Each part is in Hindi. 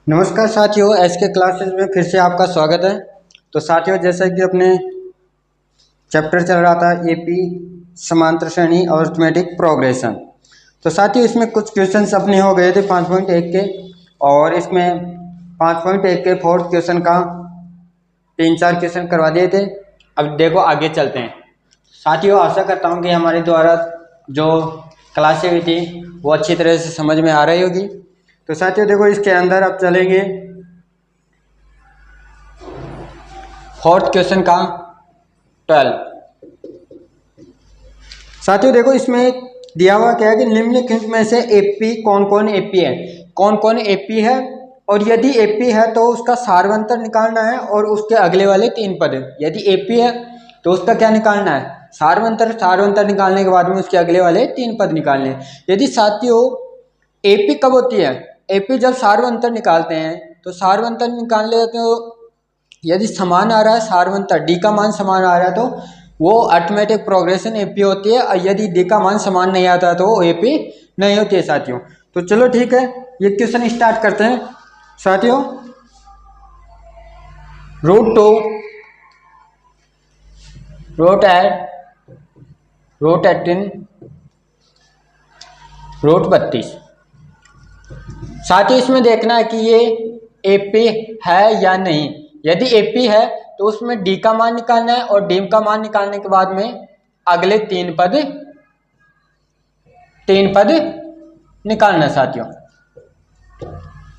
नमस्कार साथियों, एसके क्लासेस में फिर से आपका स्वागत है। तो साथियों, जैसा कि अपने चैप्टर चल रहा था एपी समांतर श्रेणी अरिथमेटिक प्रोग्रेशन, तो साथियों इसमें कुछ क्वेश्चंस अपने हो गए थे 5.1 के, और इसमें 5.1 के फोर्थ क्वेश्चन का 3-4 क्वेश्चन करवा दिए थे। अब देखो आगे चलते हैं। साथियों आशा करता हूँ कि हमारे द्वारा जो क्लासें हुई थी वो अच्छी तरह से समझ में आ रही होगी। तो साथियों देखो, इसके अंदर अब चलेंगे फोर्थ क्वेश्चन का 12। साथियों देखो, इसमें दिया हुआ क्या है कि निम्नलिखित में से एपी कौन कौन एपी है, कौन कौन एपी है, और यदि एपी है तो उसका सार्वंतर निकालना है और उसके अगले वाले 3 पद। यदि एपी है तो उसका क्या निकालना है, सार्वंतर। सार्वंतर निकालने के बाद में उसके अगले वाले 3 पद निकालने हैं। यदि साथियों एपी कब होती है, एपी जब सार्वंतर निकालते हैं तो सार्वंतर निकाल लेते हो। यदि समान आ रहा है सार्वंतर, डी का मान समान आ रहा है तो वो अरिथमेटिक प्रोग्रेशन एपी होती है, और यदि डी का मान समान नहीं आता तो वो एपी नहीं होती है साथियों। तो चलो ठीक है, ये क्वेश्चन स्टार्ट करते हैं साथियों। √2 √18 √32। साथियों इसमें देखना है कि ये एपी है या नहीं। यदि एपी है तो उसमें डी का मान निकालना है, और डी का मान निकालने के बाद में अगले 3 पद निकालना साथियों।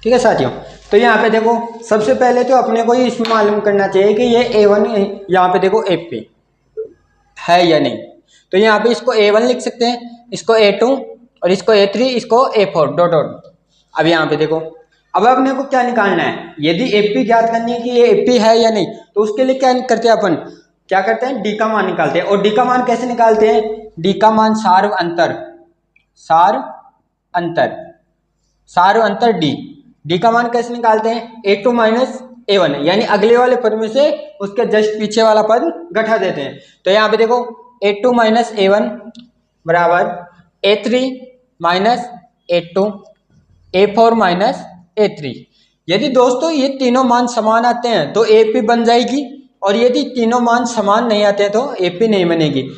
ठीक है साथियों, तो यहाँ पे देखो सबसे पहले तो अपने को इसमें मालूम करना चाहिए कि ये A1 यहाँ पे देखो एपी है या नहीं। तो यहाँ पे इसको A1 लिख सकते हैं, इसको A2 और इसको A3, इसको A4 डॉट डॉट। अब यहाँ पे देखो, अब अपने को क्या निकालना है, यदि एपी ज्ञात करनी है कि ये एपी है या नहीं, तो उसके लिए क्या करते हैं अपन, क्या करते हैं, डी का मान निकालते हैं। और डी का मान कैसे निकालते हैं, डी का मान सार्व अंतर डी का मान कैसे निकालते हैं, A2 माइनस A1, यानी अगले वाले पद में से उसके जस्ट पीछे वाला पद घटा देते हैं। तो यहाँ पे देखो A2 माइनस A1 बराबर A3 minus A2, A4 minus A3। यदि दोस्तों ये तीनों मान समान आते हैं तो एपी बन जाएगी, और यदि तीनों मान समान नहीं आते हैं तो एपी नहीं बनेगी।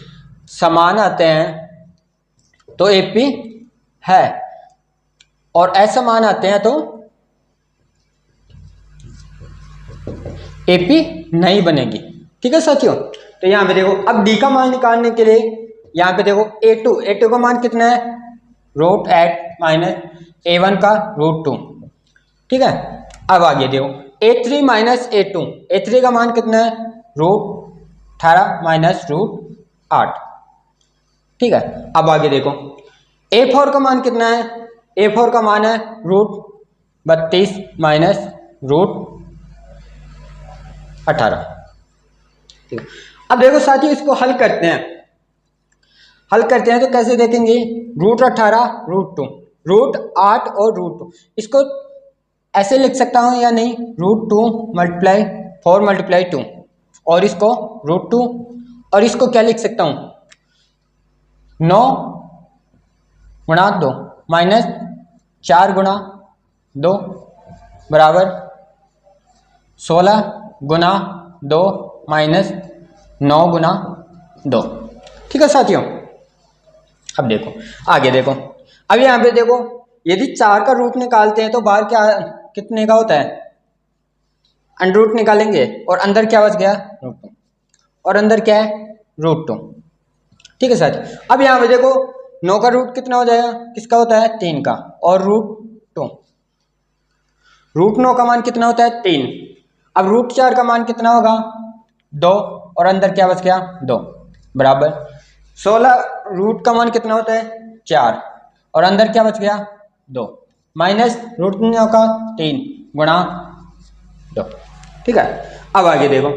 समान आते हैं तो एपी है, और असमान आते हैं तो एपी नहीं बनेगी। ठीक है साथियों, तो यहाँ पे देखो अब डी का मान निकालने के लिए यहाँ पे देखो A2 का मान कितना है, √8 माइनस A1 का √2। ठीक है, अब आगे देखो A3 माइनस A3 का मान कितना है, √18 माइनस √8। ठीक है, अब आगे देखो A4 का मान कितना है, A4 का मान है √32 माइनस √18। ठीक है, अब देखो साथियों इसको हल करते हैं तो कैसे देखेंगे, √18 √2 √8 और √2, इसको ऐसे लिख सकता हूँ या नहीं, √2 मल्टीप्लाई 4 मल्टीप्लाई 2, और इसको √2, और इसको क्या लिख सकता हूँ, 9 गुणा 2 माइनस 4 गुणा 2 बराबर 16 गुणा 2 माइनस 9 गुणा 2। ठीक है साथियों, अब देखो आगे देखो, अब यहाँ पे देखो यदि 4 का रूट निकालते हैं तो बाहर क्या कितने का होता है, अंडर रूट निकालेंगे, और अंदर क्या बच गया, √2, और अंदर क्या है, √2। ठीक है साथियों, अब यहाँ पे देखो 9 का रूट कितना हो जाएगा, किसका होता है, 3 का, और √2, √9 का मान कितना होता है, 3। अब √4 का मान कितना होगा, 2, और अंदर क्या बच गया, 2 बराबर 16। रूट का मान कितना होता है, 4, और अंदर क्या बच गया, 2 माइनस √9 का 3 गुणा 2। ठीक है, अब आगे देखो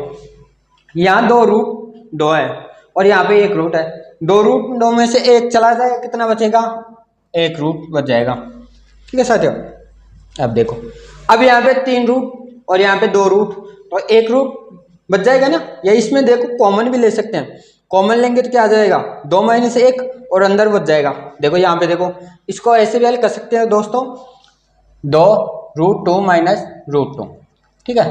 यहाँ 2 है और यहाँ पे 1 रूट है, 2 में से 1 चला जाएगा, कितना बचेगा, 1 रूट बच जाएगा। ठीक है साथियों, अब देखो अब यहाँ पे 3 रूट और यहाँ पे 2 रूट, तो 1 रूट बच जाएगा ना, या इसमें देखो कॉमन भी ले सकते हैं, कॉमन लेंगे तो क्या आ जाएगा, 2 माइनस 1 और अंदर बच जाएगा। देखो यहाँ पे देखो, इसको ऐसे भी हल कर सकते हैं दोस्तों, 2 √2 माइनस √2। ठीक है,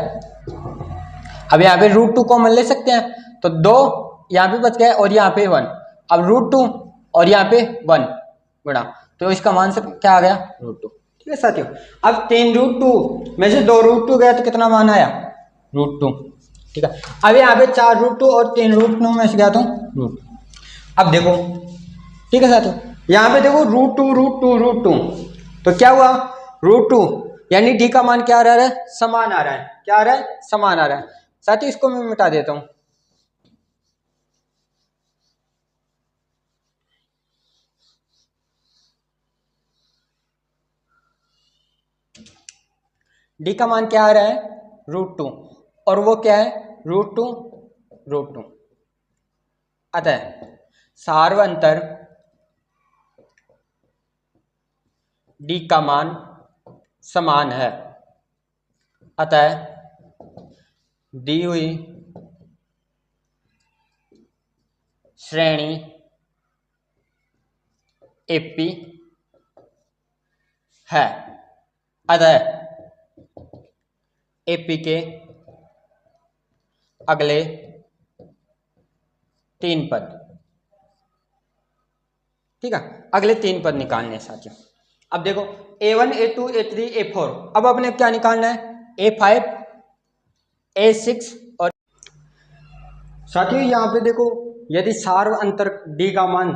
अब यहाँ पे √2 कॉमन ले सकते हैं, तो 2 यहाँ पे बच गया और यहाँ पे 1। अब √2 और यहाँ पे 1 गुणा, तो इसका मान से क्या आ गया √2। ठीक है साथियों, अब 3√2 में से 2√2 गया तो कितना मान आया √2। ठीक है, अब यहाँ पे 4√2 और 3√2 में से गया तो √2। अब देखो, ठीक है साथियों, यहाँ पे देखो √2 तो क्या हुआ √2 यानी डी का मान क्या आ रहा है, समान आ रहा है। क्या आ रहा है, समान आ रहा है। साथियों इसको मैं मिटा देता हूं। डी का मान क्या आ रहा है √2 और वो क्या है √2। अतः सार्वंतर डी का मान समान है। अतः दी हुई श्रेणी एपी है। अतः एपी के अगले 3 पद, ठीक है, अगले 3 पद निकालने हैं साथियों। अब देखो A1 A2 A3 A4, अब अपने क्या निकालना है A5 A6 और साथियों यहाँ पे देखो यदि सार्व अंतर D का मान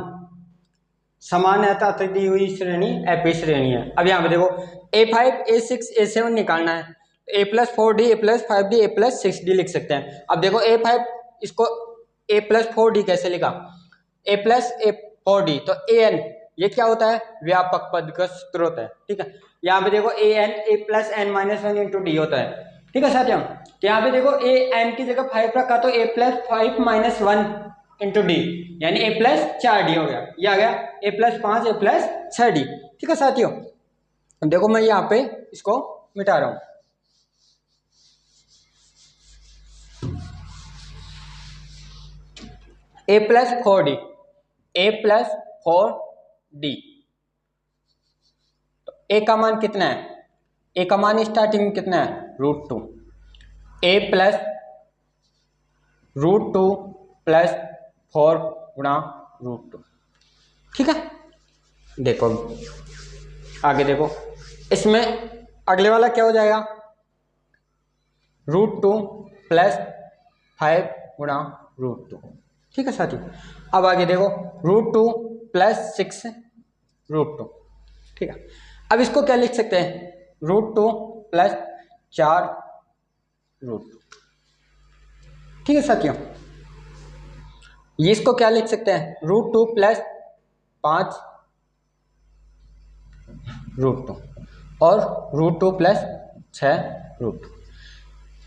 समान है तो दी हुई श्रेणी एपी श्रेणी है। अब यहाँ पे देखो A5 A6 A7 निकालना है, A+4D A+5D A+6D लिख सकते हैं। अब देखो A5 इसको A+4D कैसे लिखा, A+4D, तो AN ये क्या होता है व्यापक पद का स्रोत है। ठीक है, यहाँ पे देखो AN A+n-1 इंटू डी होता है। ठीक है साथियों, तो यहाँ पे देखो AN की जगह 5 रखा तो A+5-1 इंटू डी यानी A+4D हो गया, ये आ गया A+5 A+6D। ठीक है साथियों, देखो मैं यहाँ पे इसको मिटा रहा हूं। A+4D A+4D, तो A का मान कितना है, A का मान स्टार्टिंग में कितना है √2, A+√2 +4 गुणा √2। ठीक है, देखो आगे देखो इसमें अगले वाला क्या हो जाएगा √2 +5 गुणा √2। ठीक है साथियों, अब आगे देखो √2 +6 √2। ठीक है, अब इसको क्या लिख सकते हैं √2 +4 √2। ठीक है साथियों, ये इसको क्या लिख सकते हैं √2 +5 √2 और √2 +6 √2।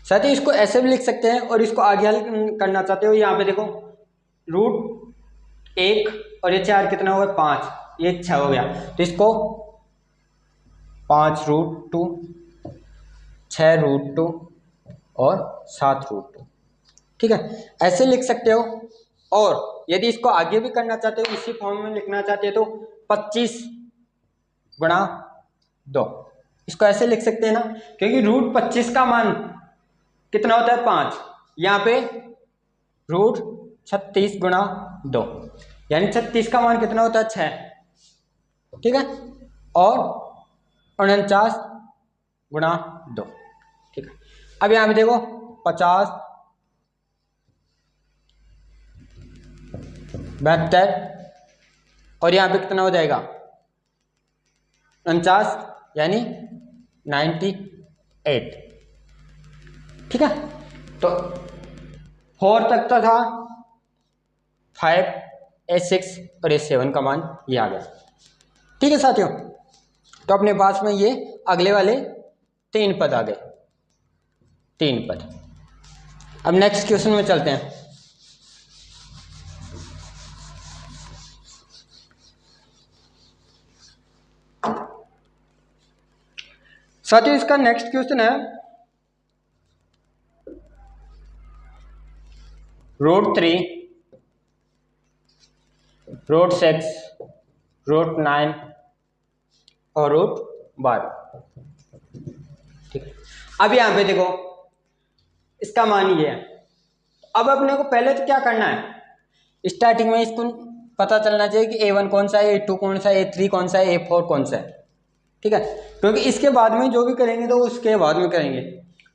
साथियों इसको ऐसे भी लिख सकते हैं और इसको आगे हल करना चाहते हो, यहाँ पे देखो √1 और ये 4 कितना होगा 5, ये 6 हो गया, तो इसको 5 √2 6 √2 और 7 √2। ठीक है, ऐसे लिख सकते हो। और यदि इसको आगे भी करना चाहते हो इसी फॉर्म में लिखना चाहते हो तो 25 गुणा 2, इसको ऐसे लिख सकते हैं ना, क्योंकि √25 का मान कितना होता है 5, यहाँ पे √36 गुणा 2 यानी 36 का मान कितना होता है 6। ठीक है, और 49 गुणा 2। ठीक है, अब यहाँ पे देखो 50 72 और यहाँ पे कितना हो जाएगा 49 यानी 98। ठीक है, तो 4 तक तो था 5 A6 और A7 का मान ये आ गया। ठीक है साथियों, तो अपने पास में ये अगले वाले 3 पद आ गए, 3 पद। अब नेक्स्ट क्वेश्चन में चलते हैं। साथियों इसका नेक्स्ट क्वेश्चन है √3 √6 √9 और √12। ठीक है। अब यहाँ पे देखो इसका मान ये है। अब अपने को पहले तो क्या करना है, स्टार्टिंग में इसको पता चलना चाहिए कि A1 कौन सा है, A2 कौन सा है, A3 कौन सा है, A4 कौन सा है। ठीक है, क्योंकि इसके बाद में जो भी करेंगे तो उसके बाद में करेंगे।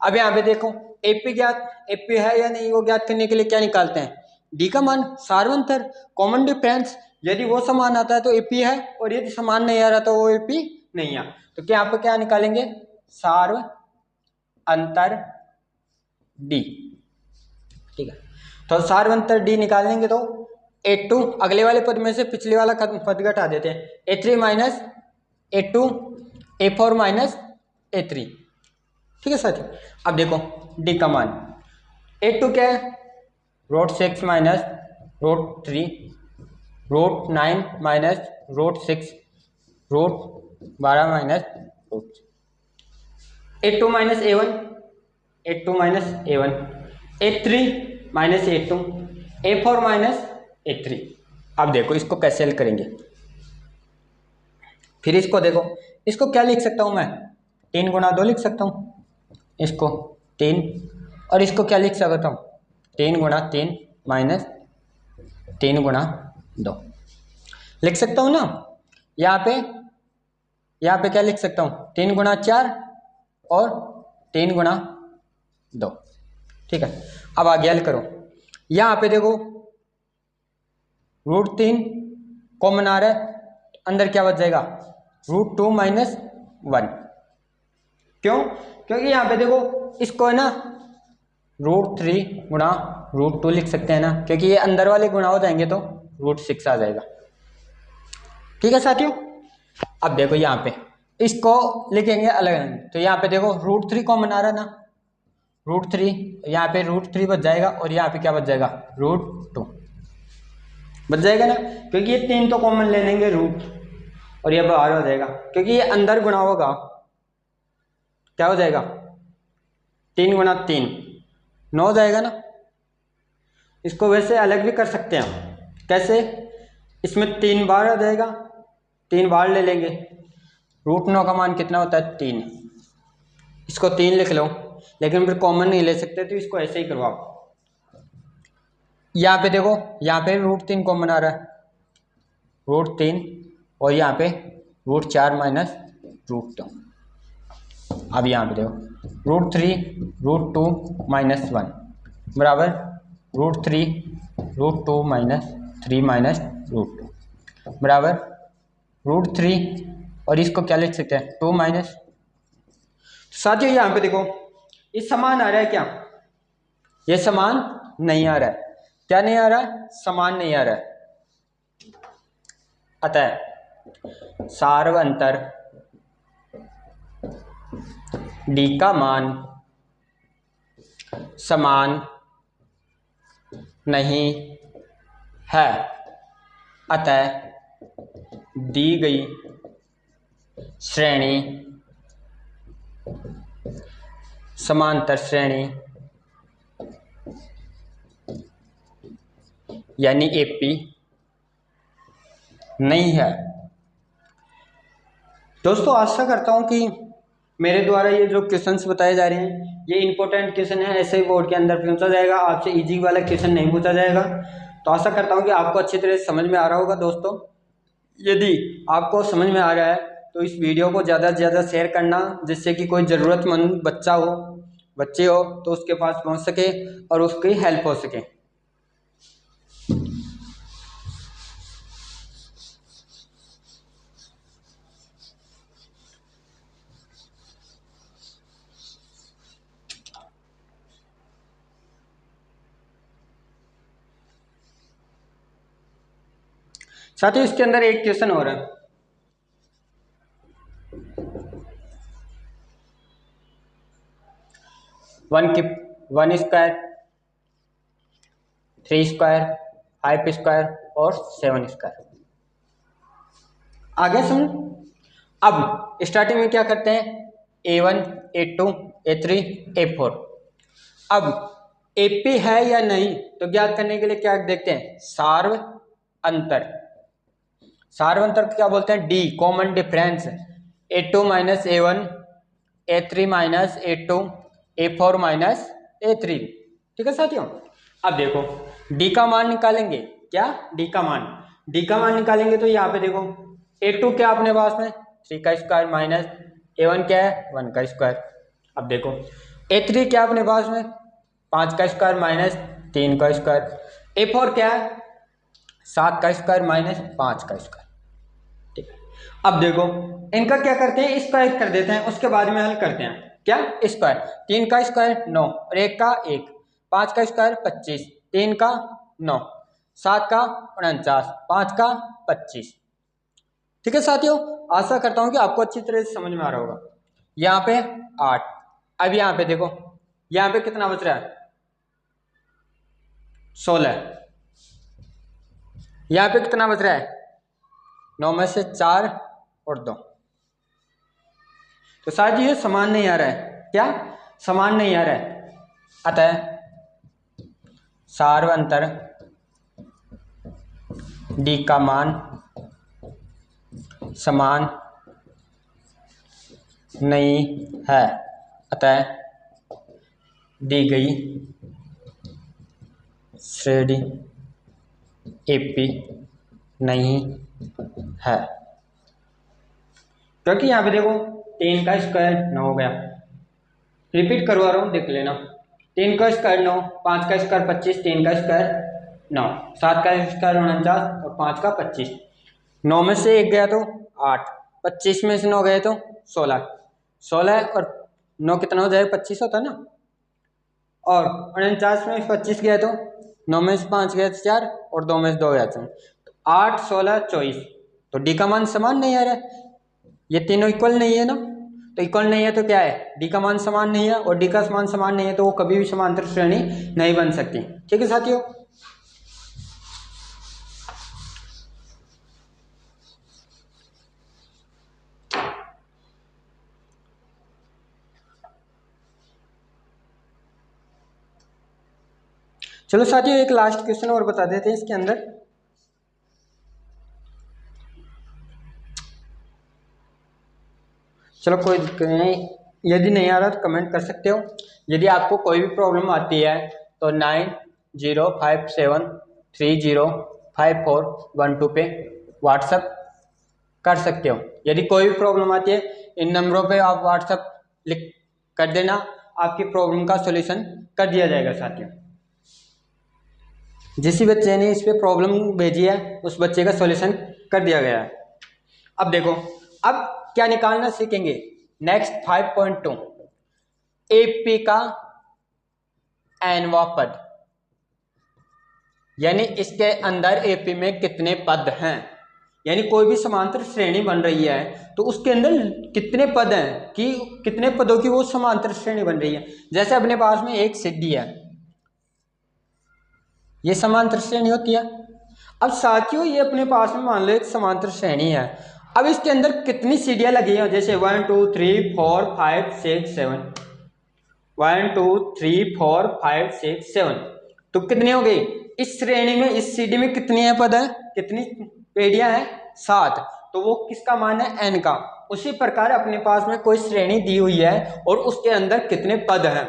अब यहाँ पे देखो AP ज्ञात, AP है या नहीं वो ज्ञात करने के लिए क्या निकालते हैं, डी का मान, सार्वंतर, कॉमन डिफरेंस। यदि वो समान आता है तो AP है, और यदि समान नहीं आ रहा तो वो AP नहीं है। तो क्या यहाँ पे क्या निकालेंगे, सार्व अंतर D। ठीक है, तो सार्वंतर D निकाल लेंगे तो A2 अगले वाले पद में से पिछले वाला पद घटा देते हैं, A3 minus A2, A4 minus A3। ठीक है साथी। अब देखो D का मान, A2 क्या है, √6 minus √3, √9 minus √6, √12 minus √6। A2 minus A1, A2 minus A1, A3 minus A2, A4 minus A3। अब देखो इसको कैसे हल करेंगे, फिर इसको देखो, इसको क्या लिख सकता हूँ मैं, 3 गुणा 2 लिख सकता हूँ, इसको 3, और इसको क्या लिख सकता हूँ, 3 गुणा 3 माइनस 3 गुणा 2 लिख सकता हूँ ना। यहाँ पे क्या लिख सकता हूँ, 3 गुणा 4 और 3 गुणा 2। ठीक है, अब आगे हल करो। यहाँ पे देखो √3 कॉमन आ रहा है, अंदर क्या बच जाएगा, √2 माइनस 1। क्यों, क्योंकि यहाँ पे देखो इसको है ना √3 गुणा √2 लिख सकते हैं ना, क्योंकि ये अंदर वाले गुणा हो जाएंगे तो √6 आ जाएगा। ठीक है साथियों। अब देखो यहाँ पे इसको लिखेंगे अलग अलग, तो यहाँ पे देखो √3 कॉमन आ रहा है ना, √3, यहाँ पे √3 बच जाएगा, और यहाँ पे क्या बच जाएगा, √2 बच जाएगा ना, क्योंकि ये 3 तो कॉमन ले लेंगे रूट, और ये बाहर हो जाएगा, क्योंकि ये अंदर गुणा होगा, क्या हो जाएगा, 3 गुणा 3 9 हो जाएगा ना। इसको वैसे अलग भी कर सकते हैं, कैसे, इसमें 3 बार आ जाएगा, 3 बार ले लेंगे, √9 का मान कितना होता है, 3, इसको 3 लिख लो, लेकिन फिर कॉमन नहीं ले सकते तो इसको ऐसे ही करवाओ। यहाँ पे देखो, यहाँ पे √3 कॉमन आ रहा है, √3, और यहाँ पे √4 माइनस √2। अब यहाँ पे देखो √3 √2 माइनस 1 बराबर √3 √2 माइनस 3 माइनस √2 बराबर √3, और इसको क्या लिख सकते हैं, 2 माइनस। साथियों यहाँ पे देखो ये समान आ रहा है क्या, ये समान नहीं आ रहा है, क्या नहीं आ रहा है, समान नहीं आ रहा है। अतः सार्वंतर D का मान समान नहीं है, अतः दी गई श्रेणी समांतर श्रेणी यानी AP नहीं है। दोस्तों आशा करता हूं कि मेरे द्वारा ये जो क्वेश्चंस बताए जा रहे हैं ये इंपॉर्टेंट क्वेश्चन है, ऐसे ही बोर्ड के अंदर पूछा जाएगा, आपसे इजी वाला क्वेश्चन नहीं पूछा जाएगा। तो आशा करता हूं कि आपको अच्छी तरह से समझ में आ रहा होगा। दोस्तों यदि आपको समझ में आ रहा है तो इस वीडियो को ज़्यादा से ज़्यादा शेयर करना, जिससे कि कोई ज़रूरतमंद बच्चा हो, बच्चे हो तो उसके पास पहुंच सके और उसकी हेल्प हो सके। साथ ही इसके अंदर एक क्वेश्चन हो रहा है, वन स्क्वायर, 3 स्क्वायर, 5 स्क्वायर और 7 स्क्वायर। आगे सुन, अब स्टार्टिंग में क्या करते हैं, A1 A2 A3 A4। अब AP है या नहीं तो ज्ञात करने के लिए क्या देखते हैं, सार्व अंतर। सार्व अंतर क्या बोलते हैं, D common difference, A2 minus A1 A3 minus A2 A4 minus A3। ठीक है साथियों। अब देखो D का मान निकालेंगे। क्या? D का मान निकालेंगे तो यहाँ पे देखो A2 क्या अपने पास में 3 का स्क्वायर माइनस A1 क्या है 1 का स्क्वायर। अब देखो A3 क्या अपने पास में 5 का स्क्वायर माइनस 3 का स्क्वायर। A4 क्या है 7 का स्क्वायर माइनस 5 का स्क्वायर। ठीक है। अब देखो इनका क्या करते हैं, स्क्वायर कर देते हैं, उसके बाद में हल करते हैं। क्या? स्क्वायर। 3 का स्क्वायर 9 और 1 का 1, 5 का स्क्वायर 25, 3 का 9, 7 का 49, 5 का 25। ठीक है साथियों, आशा करता हूं कि आपको अच्छी तरह से समझ में आ रहा होगा। यहाँ पे 8। अब यहाँ पे देखो यहाँ पे कितना बच रहा है 16। यहाँ पे कितना बच रहा है 9 में से 4 और 2। तो शायद ये समान नहीं आ रहा है। क्या? समान नहीं आ रहा है। अतः सार्वंतर डी का मान समान नहीं है। अतः दी गई श्रेणी एपी नहीं है। क्योंकि यहाँ पे देखो 3 का स्क्वायर 9 हो गया। रिपीट करवा रहा हूँ, देख लेना। 3 का स्क्वायर 9, 5 का स्क्वायर 25, 3 का स्क्वायर 9, 7 का स्क्वायर 49 और 5 का 25। 9 में से 1 गया तो 8, 25 में से 9 गए तो 16, 16 और 9 कितना हो जाएगा 25 होता है ना। और 49 में 25 गया तो 9 में से 5 गया तो 4 और 2 में से 2 गया तो 8, 16, 24। तो डी का मान समान नहीं आ रहा है, ये तीनों इक्वल नहीं है ना। तो इक्वल नहीं है तो क्या है, डी का मान समान नहीं है, और डी का मान समान नहीं है तो वो कभी भी समांतर श्रेणी नहीं बन सकती। ठीक है साथियों। चलो साथियों एक लास्ट क्वेश्चन और बता देते हैं इसके अंदर। चलो कोई दिक्कत नहीं, यदि नहीं आ रहा तो कमेंट कर सकते हो। यदि आपको कोई भी प्रॉब्लम आती है तो 9057305412 पे व्हाट्सअप कर सकते हो। यदि कोई भी प्रॉब्लम आती है इन नंबरों पे आप व्हाट्सअप लिख कर देना, आपकी प्रॉब्लम का सॉल्यूशन कर दिया जाएगा साथियों। जिस बच्चे ने इस पे प्रॉब्लम भेजी है उस बच्चे का सॉल्यूशन कर दिया गया है। अब देखो अब क्या निकालना सीखेंगे। नेक्स्ट 5.2 एपी का एनवा पद, यानी इसके अंदर एपी में कितने पद हैं। यानी कोई भी समांतर श्रेणी बन रही है तो उसके अंदर कितने पद हैं, कि कितने पदों की वो समांतर श्रेणी बन रही है। जैसे अपने पास में एक सीढ़ी है, ये समांतर श्रेणी होती है। अब साथियों ये अपने पास में मान लो एक समांतर श्रेणी है। अब इसके अंदर कितनी सीढ़ियां लगी हैं, जैसे 1 2 3 4 5 6 7, 1 2 3 4 5 6 7, तो कितनी हो गई इस श्रेणी में, इस सीढ़ी में कितनी है पद है, कितनी पेड़ियां हैं 7। तो वो किसका मान है n का। उसी प्रकार अपने पास में कोई श्रेणी दी हुई है और उसके अंदर कितने पद हैं,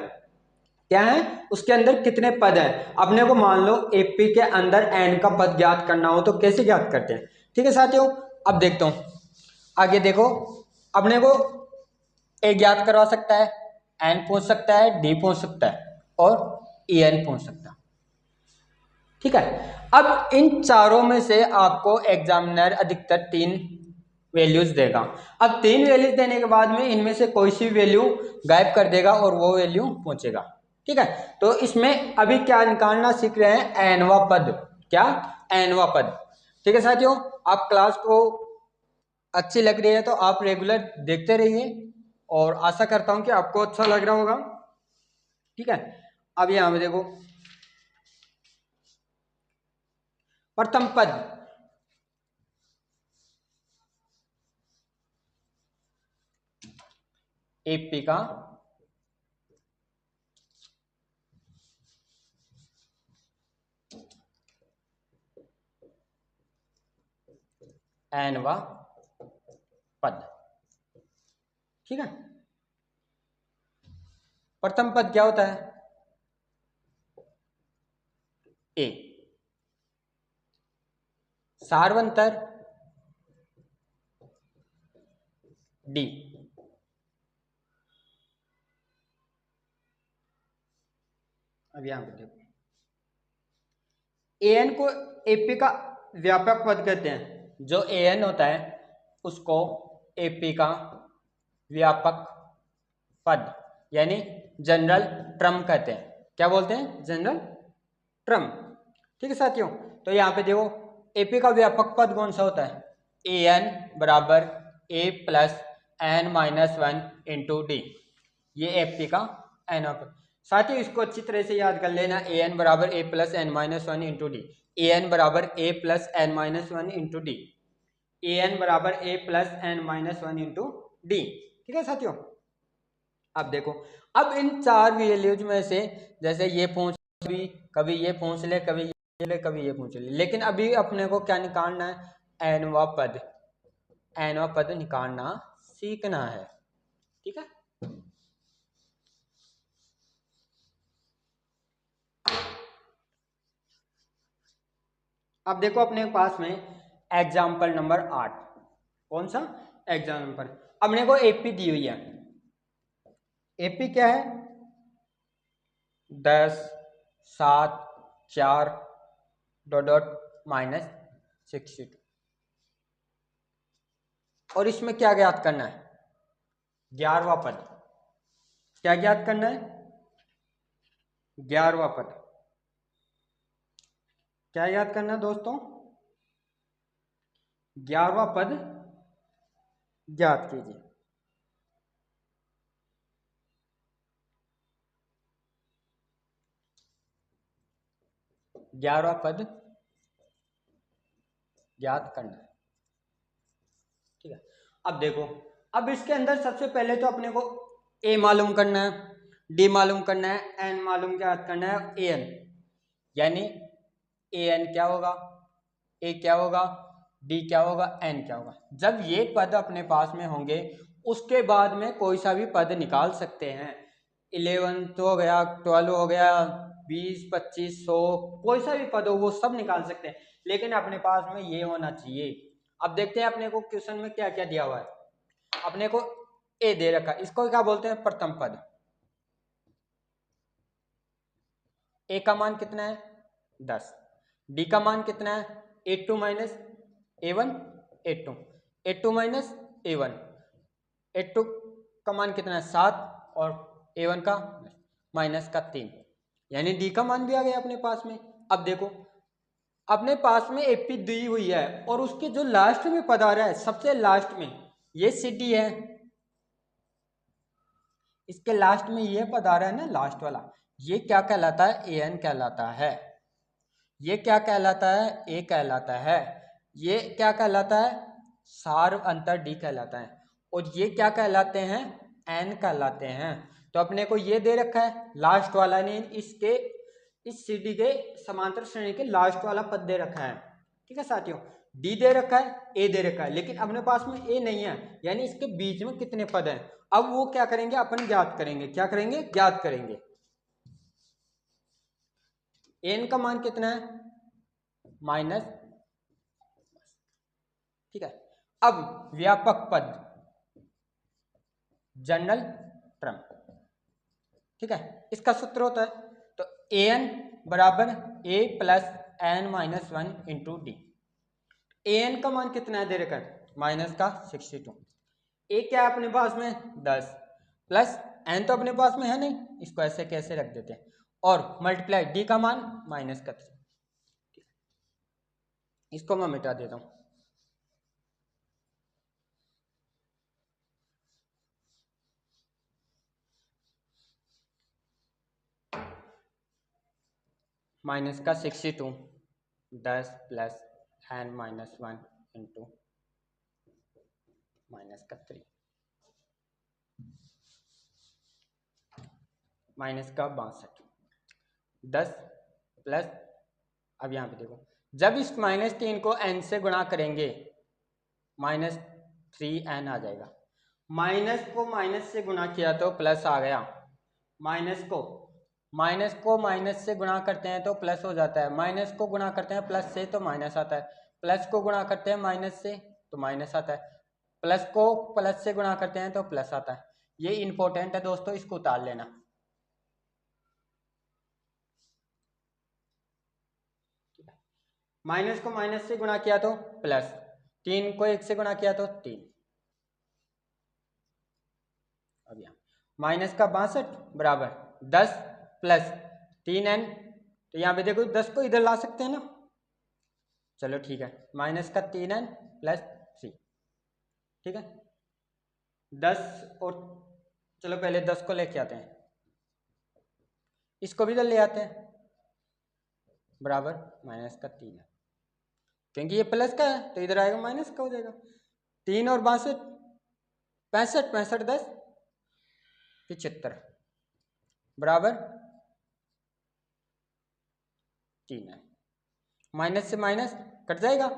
क्या है उसके अंदर कितने पद हैं। अपने को मान लो एपी के अंदर n का पद ज्ञात करना हो तो कैसे ज्ञात करते हैं। ठीक है साथियों, अब देखता हूं आगे। देखो अपने को ए ज्ञात करवा सकता है, एन पूछ सकता है, डी पूछ सकता है और ई एन पूछ सकता है। ठीक है। अब इन चारों में से आपको एग्जामिनर अधिकतर 3 वैल्यूज देगा। अब 3 वैल्यूज देने के बाद में इनमें से कोई सी वैल्यू गायब कर देगा और वो वैल्यू पूछेगा। ठीक है। तो इसमें अभी क्या निकालना सीख रहे हैं, एनवा पद। क्या? एनवा पद। ठीक है साथियों, आप क्लास को अच्छी लग रही है तो आप रेगुलर देखते रहिए और आशा करता हूं कि आपको अच्छा लग रहा होगा। ठीक है। अब यहां पे देखो प्रथम पद एपी का एनवा पद। ठीक है। प्रथम पद क्या होता है? ए। सार्वंतर डी। अब यहां पे देखो, एन को एपी का व्यापक पद कहते हैं। जो एन होता है उसको एपी का व्यापक पद यानी जनरल ट्रम कहते हैं। क्या बोलते हैं? General term. ठीक है साथियों, तो यहाँ पे देखो एपी का व्यापक पद कौन सा होता है? ए एन बराबर a plus n minus one into d. ये एपी का एन ऑफ। साथियों इसको अच्छी तरह से याद कर लेना, ए एन बराबर a plus n minus one into d. A n बराबर a plus n minus one into d. A n बराबर a plus n minus one into d. ठीक है साथियों, अब देखो, अब इन चार वैल्यूज में से जैसे ये पूछ कभी ये पूछ ले, कभी ये ले, कभी ये पूछ ले, लेकिन अभी अपने को क्या निकालना है? एनवा पद। एनवा पद निकालना सीखना है। ठीक है, अब देखो अपने पास में एग्जाम्पल नंबर 8। कौन सा? एग्जाम्पल। अपने को एपी दी हुई है। एपी क्या है? 10, 7, 4 डॉट डॉट माइनस 62। और इसमें क्या ज्ञात करना है? 11वां पद। क्या ज्ञात करना है? 11वां पद। क्या याद करना है दोस्तों? 11वां पद ज्ञात कीजिए। ग्यारहवां पद ज्ञात करना है। ठीक है, अब देखो, अब इसके अंदर सबसे पहले तो अपने को ए मालूम करना है, डी मालूम करना है, एन मालूम ज्ञात करना है, ए एन। यानी ए एन क्या होगा, ए क्या होगा, डी क्या होगा, एन क्या होगा। जब ये पद अपने पास में होंगे उसके बाद में कोई सा भी पद निकाल सकते हैं। 11 तो हो गया, 12 हो गया, 20, 25, 100, कोई सा भी पद हो वो सब निकाल सकते हैं, लेकिन अपने पास में ये होना चाहिए। अब देखते हैं अपने को क्वेश्चन में क्या क्या दिया हुआ है। अपने को ए दे रखा है, इसको क्या बोलते हैं? प्रथम पद। ए का मान कितना है? 10। डी का मान कितना है? 82 माइनस A1, 82, 82 माइनस A1, 82 का मान कितना है? 7, और A1 का माइनस का 3, यानी डी का मान भी आ गया अपने पास में। अब देखो अपने पास में एपी दी हुई है और उसके जो लास्ट में पद आ रहा है सबसे लास्ट में, ये सिटी है, इसके लास्ट में ये पद आ रहा है ना, लास्ट वाला, ये क्या कहलाता है? ए एन कहलाता है। ये क्या कहलाता है? ए कहलाता है। ये क्या कहलाता है? सार्व अंतर डी कहलाता है। और ये क्या कहलाते हैं? एन कहलाते हैं। तो अपने को ये दे रखा है लास्ट वाला, ने इसके इस सी डी के समांतर श्रेणी के लास्ट वाला पद दे रखा है। ठीक है साथियों, डी दे रखा है, ए दे रखा है, लेकिन अपने पास में ए नहीं है, यानी इसके बीच में कितने पद हैं। अब वो क्या करेंगे? अपन ज्ञात करेंगे। क्या करेंगे? ज्ञात करेंगे। एन का मान कितना है? माइनस। ठीक है, अब व्यापक पद, जनरल टर्म। ठीक है, इसका सूत्र होता है तो ए एन बराबर a plus n minus one into d. A n का मान कितना है दे रखा है? माइनस का 62। ए क्या है अपने पास में? 10, प्लस एन तो अपने पास में है नहीं, इसको ऐसे कैसे रख देते हैं, और मल्टीप्लाई डी का मान माइनस का 3। इसको मैं मिटा देता हूं। माइनस का 62, 10 plus n minus one into minus का 3, माइनस का 62, 10 प्लस, अब यहाँ पे देखो, जब इस -3 को n से गुणा करेंगे -3n आ जाएगा। माइनस को माइनस से गुणा किया तो प्लस आ गया, माइनस को माइनस से गुणा करते हैं तो प्लस हो जाता है, माइनस को गुणा करते हैं प्लस से तो माइनस आता है, प्लस को गुणा करते हैं माइनस से तो माइनस आता है, प्लस को प्लस से गुणा करते हैं तो प्लस आता है। ये इंपॉर्टेंट है दोस्तों, इसको उतार लेना। माइनस को माइनस से गुणा किया तो प्लस, 3 को 1 से गुणा किया तो 3। अब यहाँ माइनस का 62 बराबर 10 प्लस 3n, तो यहाँ पे देखो 10 को इधर ला सकते हैं ना, चलो ठीक है, माइनस का 3n प्लस 3, ठीक है 10, और चलो पहले 10 को लेके आते हैं, इसको भी इधर ले आते हैं, बराबर माइनस का 3 है, क्योंकि ये प्लस का है तो इधर आएगा माइनस का हो जाएगा। 3 और 62 65, 65 10 75 बराबर 3 है। माइनस से माइनस कट जाएगा,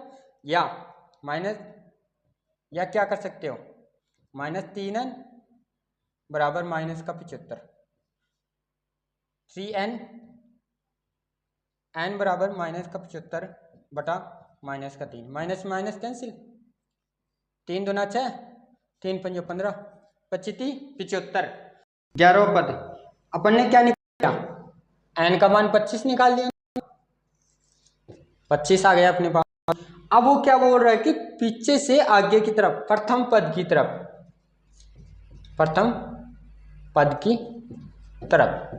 या माइनस, या क्या कर सकते हो, -3n बराबर माइनस का 75, 3n, n बराबर माइनस का 75 बटा माइनस का 3, माइनस माइनस कैंसिल, 3 दूना 6, 3 पंजो 15, 25 75, 11वां पद अपन ने क्या निकाला, n का मान 25 निकाल दिया, 25 आ गया अपने पास। अब वो क्या बोल रहा है कि पीछे से आगे की तरफ, प्रथम पद की तरफ, प्रथम पद की तरफ,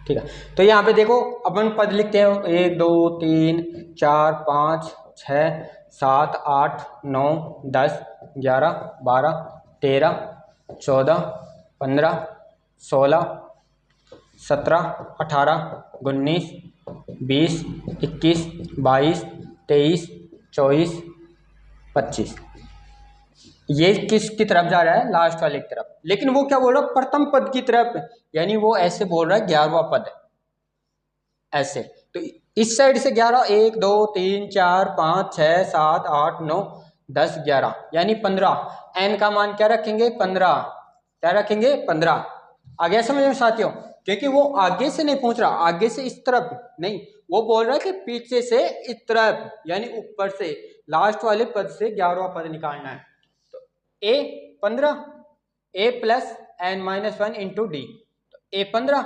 ठीक है। तो यहाँ पे देखो अपन पद लिखते हैं, 1 2 3 4 5 6 7 8 9 10 11 12 13 14 15 16 17 18 19 20 21 22 23 24 25, ये किसकी तरफ जा रहा है, लास्ट वाले की तरफ, लेकिन वो क्या बोल रहा है, प्रथम पद की तरफ, यानी वो ऐसे बोल रहा है 11वां पद ऐसे, तो इस साइड से 11, 1 2 3 4 5 6 7 8 9 10 11 यानी 15, n का मान क्या रखेंगे 15, क्या रखेंगे 15। आ गया समझ में साथियों, क्योंकि वो आगे से नहीं पूछ रहा, आगे से इस तरफ नहीं, वो बोल रहा है कि पीछे से इस तरफ, यानी ऊपर से लास्ट वाले पद से 11वां पद निकालना है। तो a 15, a plus n minus 1 into D, तो a 15,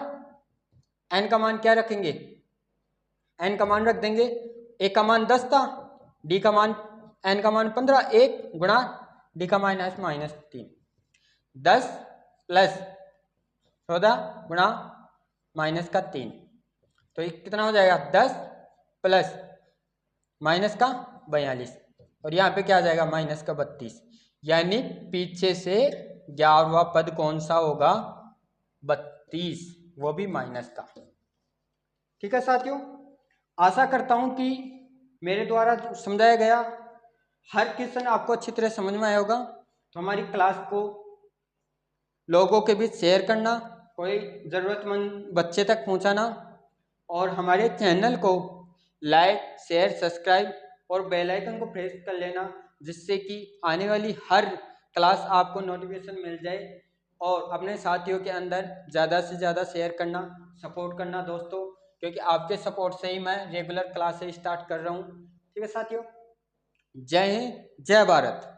n का मान क्या रखेंगे, n का मान रख देंगे, a का मान 10 था, d का मान, n का मान 15, 1 गुणा d का माइनस -3, 10 प्लस 14 गुणा माइनस का 3, तो ये कितना हो जाएगा 10 प्लस माइनस का 42, और यहाँ पे क्या आ जाएगा माइनस का 32, यानी पीछे से 11वां पद कौन सा होगा 32, वो भी माइनस का। ठीक है साथियों, आशा करता हूं कि मेरे द्वारा समझाया गया हर क्वेश्चन आपको अच्छी तरह समझ में आया होगा। तो हमारी क्लास को लोगों के बीच शेयर करना, कोई ज़रूरतमंद बच्चे तक पहुंचाना, और हमारे चैनल को लाइक शेयर सब्सक्राइब और बेल आइकन को प्रेस कर लेना, जिससे कि आने वाली हर क्लास आपको नोटिफिकेशन मिल जाए, और अपने साथियों के अंदर ज़्यादा से ज़्यादा शेयर करना, सपोर्ट करना दोस्तों, क्योंकि आपके सपोर्ट से ही मैं रेगुलर क्लासेस स्टार्ट कर रहा हूँ। ठीक है साथियों, जय हिंद जय भारत।